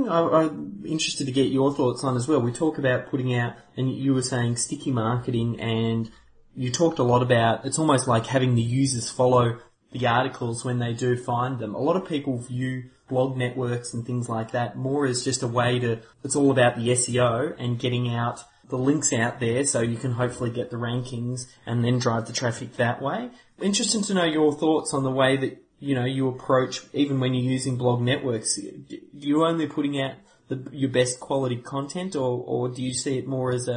thing I'm interested to get your thoughts on as well. We talk about putting out, and you were saying sticky marketing, and you talked a lot about it's almost like having the users follow the articles when they do find them. A lot of people view blog networks and things like that more as just a way to, it's all about the SEO and getting out the links out there so you can hopefully get the rankings and then drive the traffic that way. Interesting to know your thoughts on the way that, you know, you approach, even when you're using blog networks. Do you only putting out your best quality content, or do you see it more as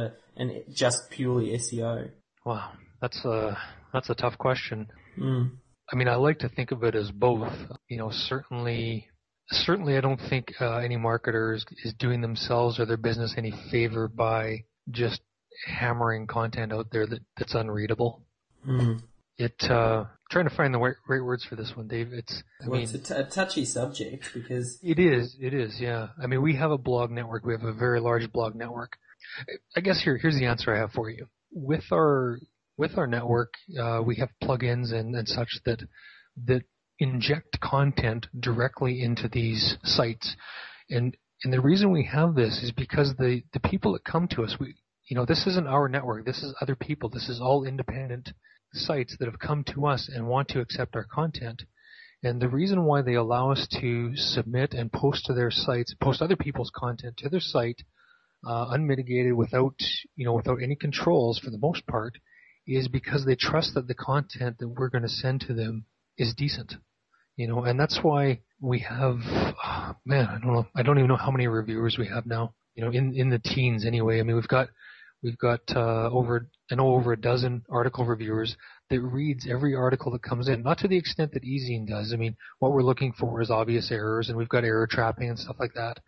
just purely SEO? Wow, that's a tough question. Mm. I mean, I like to think of it as both. You know, certainly I don't think any marketer is doing themselves or their business any favor by just hammering content out there that's unreadable. Mm. Trying to find the right words for this one, Dave. It's a touchy subject because it is, yeah. I mean, we have a blog network. We have a very large blog network. I guess here's the answer I have for you. With our network, we have plugins and such that inject content directly into these sites, and the reason we have this is because the people that come to us, this isn't our network. This is other people. This is all independent sites that have come to us and want to accept our content. And the reason why they allow us to submit and post to their sites, post other people's content to their site, unmitigated, without any controls for the most part, is because they trust that the content that we're going to send to them is decent. And that's why we have, I don't even know how many reviewers we have now, in the teens anyway. I mean, we've got over a dozen article reviewers that reads every article that comes in, not to the extent that eZine does. I mean, what we're looking for is obvious errors, and we've got error trapping and stuff like that.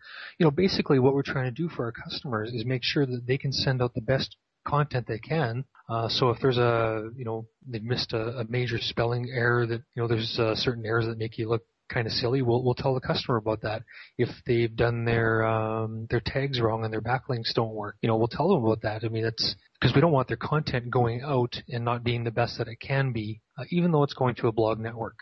Basically what we're trying to do for our customers is make sure that they can send out the best content they can. So if there's they've missed a major spelling error, that, there's certain errors that make you look kind of silly, we'll tell the customer about that. If they've done their tags wrong and their backlinks don't work, we'll tell them about that. I mean, that's because we don't want their content going out and not being the best that it can be, even though it's going to a blog network,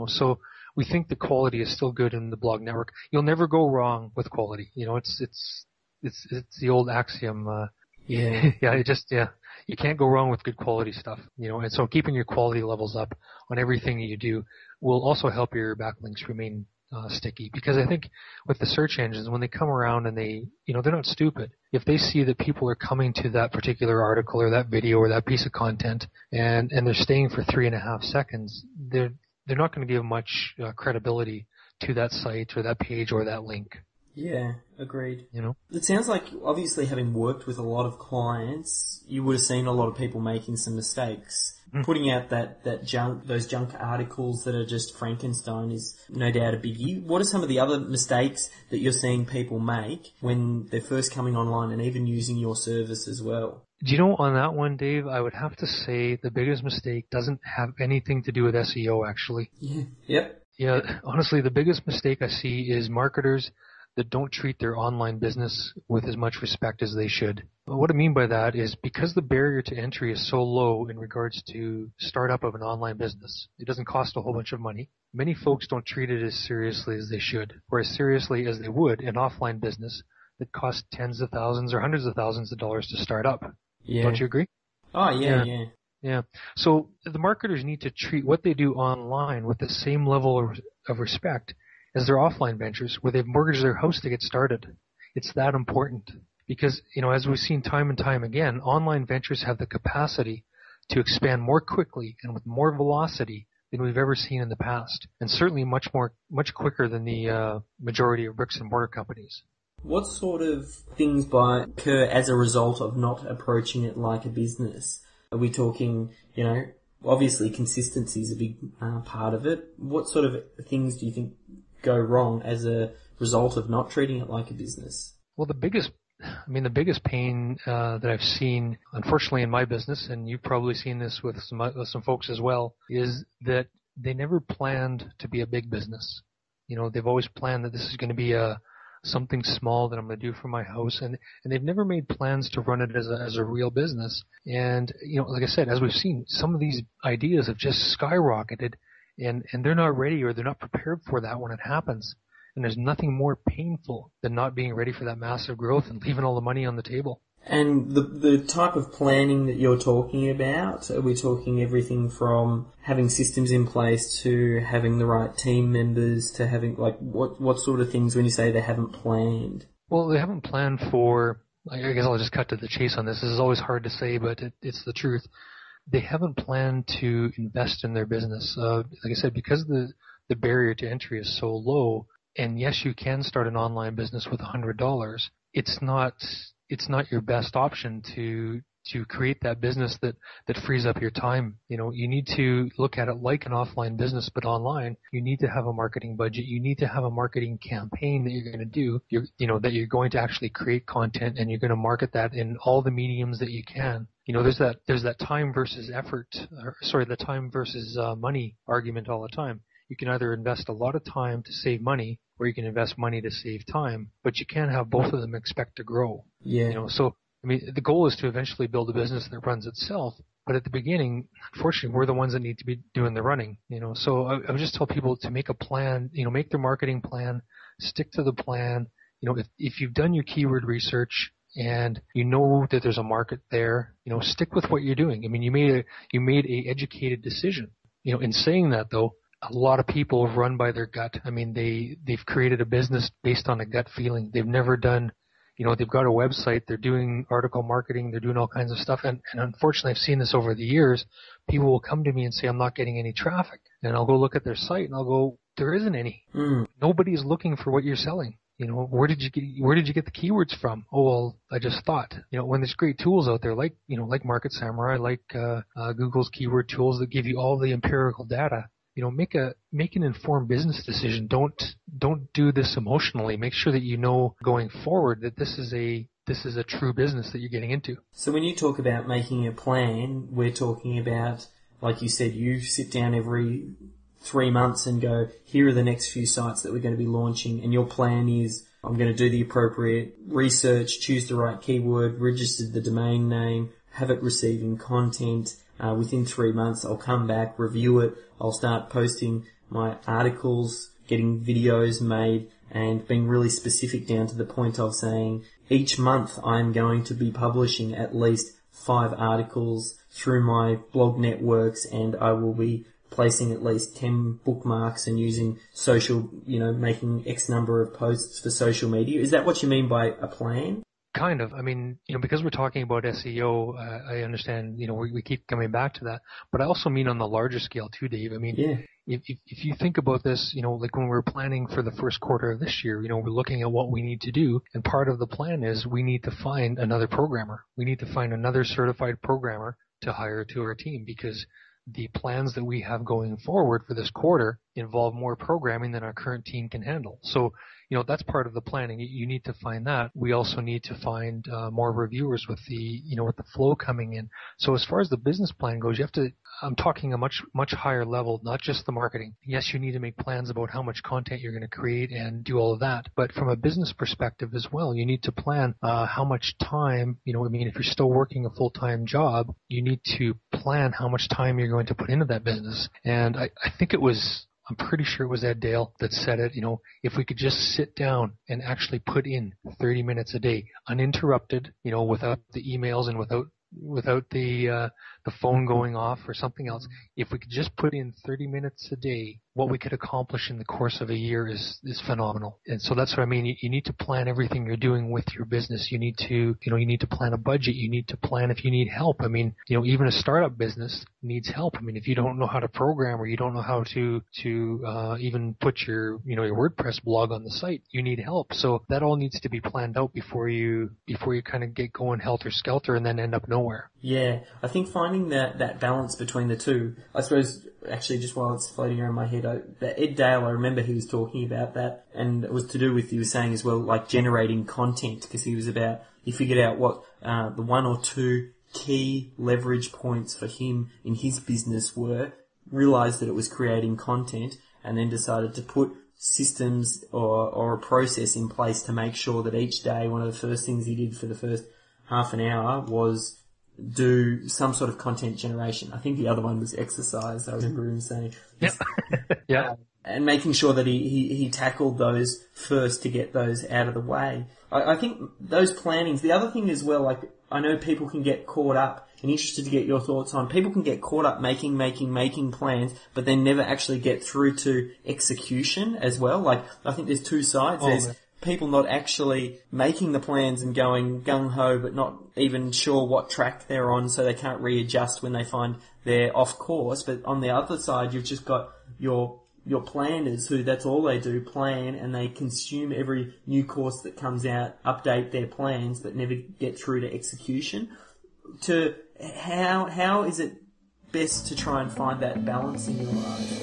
So we think the quality is still good in the blog network. You'll never go wrong with quality. It's the old axiom. You can't go wrong with good quality stuff, and so keeping your quality levels up on everything that you do will also help your backlinks remain sticky. Because I think with the search engines, when they come around and they're not stupid. If they see that people are coming to that particular article or that video or that piece of content and they're staying for 3.5 seconds, they're not going to give much credibility to that site or that page or that link. Yeah, agreed. It sounds like, obviously, having worked with a lot of clients, you would have seen a lot of people making some mistakes. Mm. Putting out those junk articles that are just Frankenstein is no doubt a biggie. What are some of the other mistakes that you're seeing people make when they're first coming online and even using your service as well? Do you know, on that one, Dave, I would have to say the biggest mistake doesn't have anything to do with SEO, actually. Yeah. Yep. Yeah, honestly, the biggest mistake I see is marketers that don't treat their online business with as much respect as they should. What I mean by that is because the barrier to entry is so low in regards to startup of an online business, it doesn't cost a whole bunch of money. Many folks don't treat it as seriously as they should, or as seriously as they would an offline business that costs tens of thousands or hundreds of thousands of dollars to start up. Yeah. Don't you agree? Oh, yeah. Yeah. So the marketers need to treat what they do online with the same level of respect as their offline ventures, where they've mortgaged their house to get started. It's that important. Because, as we've seen time and time again, online ventures have the capacity to expand more quickly and with more velocity than we've ever seen in the past. And certainly much quicker than the majority of bricks and mortar companies. What sort of things occur as a result of not approaching it like a business? Are we talking, obviously consistency is a big part of it. What sort of things do you think go wrong as a result of not treating it like a business? Well, the biggest pain that I've seen, unfortunately, in my business, and you've probably seen this with some folks as well, is that they never planned to be a big business. They've always planned that this is going to be something small that I'm going to do for my house, and they've never made plans to run it as a real business. And like I said, as we've seen, some of these ideas have just skyrocketed. And they're not ready, or they're not prepared for that when it happens. And there's nothing more painful than not being ready for that massive growth and leaving all the money on the table. And the type of planning that you're talking about, are we talking everything from having systems in place to having the right team members to having, like, what sort of things when you say they haven't planned? Well, they haven't planned for, I guess I'll just cut to the chase on this. This is always hard to say, but it's the truth. They haven't planned to invest in their business. Like I said, because the barrier to entry is so low, and yes, you can start an online business with $100. It's not your best option to create that business that frees up your time. You know, you need to look at it like an offline business, but online. You need to have a marketing budget. You need to have a marketing campaign that you're going to do. That you're going to actually create content, and you're going to market that in all the mediums that you can. You know, there's that time versus the time versus money argument all the time. You can either invest a lot of time to save money, or you can invest money to save time, but you can't have both of them expect to grow. Yeah. You know, so, I mean, the goal is to eventually build a business that runs itself, but at the beginning, unfortunately, we're the ones that need to be doing the running, you know. So I would just tell people to make a plan, you know, make their marketing plan, stick to the plan. You know, if you've done your keyword research and you know that there's a market there, you know, stick with what you're doing. I mean, you made a educated decision. You know, in saying that though, a lot of people have run by their gut. I mean, they've created a business based on a gut feeling. They've never done, you know, they've got a website, they're doing article marketing, they're doing all kinds of stuff. And unfortunately, I've seen this over the years. People will come to me and say, I'm not getting any traffic. And I'll go look at their site and I'll go, there isn't any. Nobody's looking for what you're selling. You know, where did you get the keywords from? Oh, well, I just thought, you know, when there's great tools out there like Market Samurai, like Google's keyword tools that give you all the empirical data. You know, make an informed business decision. Don't do this emotionally. Make sure that you know going forward that this is a true business that you're getting into. So when you talk about making a plan, we're talking about, like you said, you sit down every 3 months and go, here are the next few sites that we're going to be launching, and your plan is, I'm going to do the appropriate research, choose the right keyword, register the domain name, have it receiving content. Within 3 months, I'll come back, review it. I'll start posting my articles, getting videos made, and being really specific down to the point of saying each month I'm going to be publishing at least 5 articles through my blog networks, and I will be placing at least 10 bookmarks and using social, you know, making X number of posts for social media. Is that what you mean by a plan? Kind of. I mean, you know, because we're talking about SEO, I understand, you know, we keep coming back to that. But I also mean on the larger scale too, Dave. I mean, yeah. If you think about this, you know, like when we're planning for the first quarter of this year, you know, we're looking at what we need to do. And part of the plan is we need to find another programmer. We need to find another certified programmer to hire to our team, because the plans that we have going forward for this quarter involve more programming than our current team can handle. So, you know, that's part of the planning. You need to find that. We also need to find more reviewers with the flow coming in. So as far as the business plan goes, you have to, I'm talking a much higher level, not just the marketing. Yes, you need to make plans about how much content you're going to create and do all of that. But from a business perspective as well, you need to plan how much time, you know, I mean, if you're still working a full-time job, you need to plan how much time you're going to put into that business. And I think I'm pretty sure it was Ed Dale that said it, you know, if we could just sit down and actually put in 30 minutes a day, uninterrupted, you know, without the emails and without the phone going off or something else, if we could just put in 30 minutes a day, what we could accomplish in the course of a year is phenomenal. And so that's what I mean. You need to plan everything you're doing with your business. You need to plan a budget. You need to plan if you need help. I mean, you know, even a startup business needs help. I mean, if you don't know how to program or you don't know how to even put your WordPress blog on the site, you need help. So that all needs to be planned out before you kind of get going helter skelter and then end up nowhere. Yeah, I think finding that balance between the two, I suppose, actually just while it's floating around my head, that Ed Dale, I remember he was talking about that, and it was to do with, he was saying as well, like generating content, because he was about, he figured out what the 1 or 2 key leverage points for him in his business were, realised that it was creating content, and then decided to put systems or a process in place to make sure that each day, one of the first things he did for the first half an hour was do some sort of content generation. I think the other one was exercise. I remember him saying, Yeah. Yeah. and making sure that he tackled those first to get those out of the way. I think those plannings, the other thing as well, like, I know people can get caught up, and interested to get your thoughts on, people can get caught up making plans, but then never actually get through to execution as well. Like, I think there's two sides. There's people not actually making the plans and going gung-ho, but not even sure what track they're on, so they can't readjust when they find they're off course. But on the other side, you've just got your planners who that's all they do, plan, and they consume every new course that comes out, update their plans, but never get through to execution. To how is it best to try and find that balance in your life?